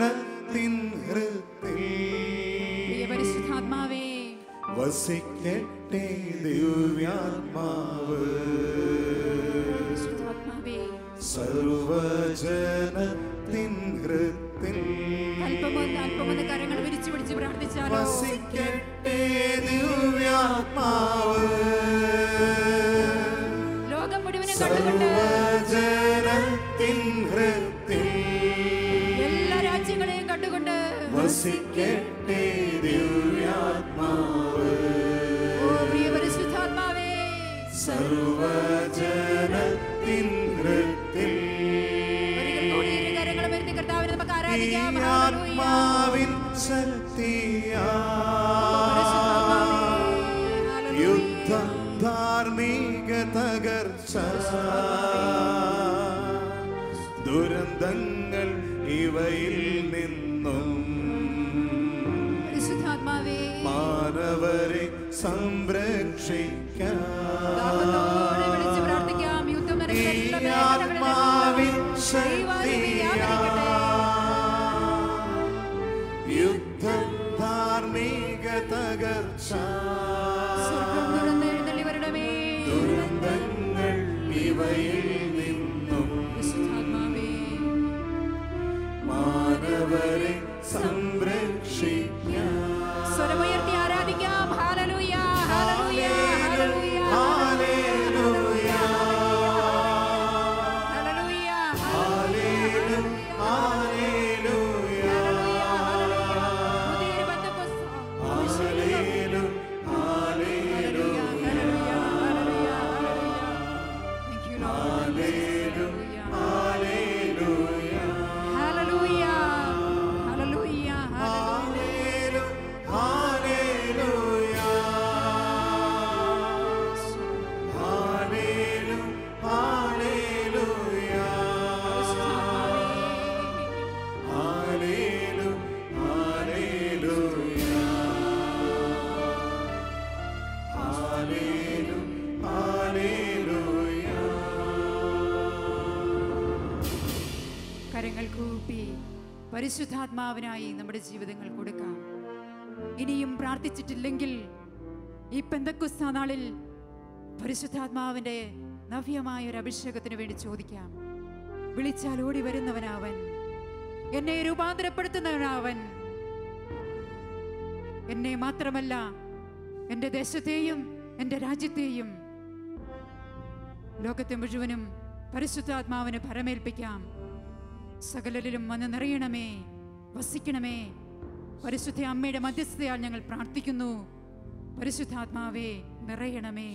ഹൃദയത്തിൽ പരിശുദ്ധാത്മാവേ വസിക്കട്ടെ ദിവ്യാത്മാവ് സർവജനത്തിൻ ഹൃദയത്തിൽ അല്പമൊന്ന് കരങ്ങൾ വിരിച്ചു പിടിച്ച് പ്രാർത്ഥിച്ചാലോ. വസിക്കട്ടെ ദിവ്യാത്മാവ് ലോകം മുഴുവനും കണ്ടുകൊണ്ട് സർവജനത്തിൻ ഹൃദയത്തിൽ എല്ലാ രാജ്യങ്ങളെയും കണ്ടുകൊണ്ട് വസിക്കട്ടെ ദിവ്യാത്മാവ് ഓ പ്രിയ പരിശുദ്ധാത്മാവേ സർവജനത്തിൻ ഹൃദയത്തിൽ ഒരിക്കൽ കൂടി ഇരു കരങ്ങളും ഉയർത്തി കർത്താവിനെ നമുക്ക് ആരാധിക്കാം. ആത്മാവിൻ ശക്തിയാ യുദ്ധം ധാർമ്മിക തകർച്ച ദുരന്തങ്ങൾ ഇവയിൽ നിന്നും പരിശുദ്ധാത്മാവേ മാനവരെ സംരക്ഷിക്കാൻ ദാഹത്തോടെ വിളിച്ച് പ്രാർത്ഥിക്കാം. യുദ്ധം നടക്കുന്ന ആത്മാവിൻ ശക്തിയാ യുദ്ധം ധാർമ്മിക തകർച്ച സ്വർഗ്ഗം തുറന്ന് എഴുന്നള്ളി വരണമേ. ദുരന്തങ്ങൾ ഇവയിൽ നിന്നും പരിശുദ്ധാത്മാവേ മാനവരെ സംരക്ഷിക്കാൻ സ്വരമുയർത്തി ആരാധിക്കാം. ഹല്ലേലൂയ, ഹല്ലേലൂയ, ഹല്ലേലൂയ, ഹല്ലേലൂയ, ഹല്ലേലൂയ, ഹല്ലേലൂയ, പുതിയൊരു പെന്തക്കോസ്ത്. ഹല്ലേലൂയ, ഹല്ലേലൂയ, ഹല്ലേലൂയ, ഹല്ലേലൂയ, ഹല്ലേലൂയ. Thank you, Lord. ഹല്ലേലൂയ, ഹല്ലേലൂയ, ഹല്ലേലൂയ, ഹല്ലേലൂയ, ഹല്ലേലൂയ. ഹല്ലേലൂയ, ഹല്ലേലൂയ, ഹല്ലേലൂയ, ഹല്ലേലൂയ. കരങ്ങൾ കൂപ്പി പരിശുദ്ധാത്മാവിനായി നമ്മുടെ ജീവിതങ്ങൾ കൊടുക്കാം. ഇനിയും പ്രാർത്ഥിച്ചിട്ടില്ലെങ്കിൽ ഈ പെന്തക്കോസ്ത് നാളിൽ പരിശുദ്ധാത്മാവിന്റെ നവ്യമായ ഒരു അഭിഷേകത്തിന് വേണ്ടി ചോദിക്കാം. വിളിച്ചാൽ ഓടി വരുന്നവനാവൻ, എന്നെ രൂപാന്തരപ്പെടുത്തുന്നവനാവൻ. എന്നെ മാത്രമല്ല എൻ്റെ ദേശത്തെയും എൻ്റെ രാജ്യത്തെയും ലോകത്തെ മുഴുവനും പരിശുദ്ധാത്മാവിന് ഭരമേൽപ്പിക്കാം. സകലരിലും വന്ന് നിറയണമേ, വസിക്കണമേ. പരിശുദ്ധ അമ്മയുടെ മധ്യസ്ഥതയാൽ ഞങ്ങൾ പ്രാർത്ഥിക്കുന്നു. പരിശുദ്ധാത്മാവേ നിറയണമേ.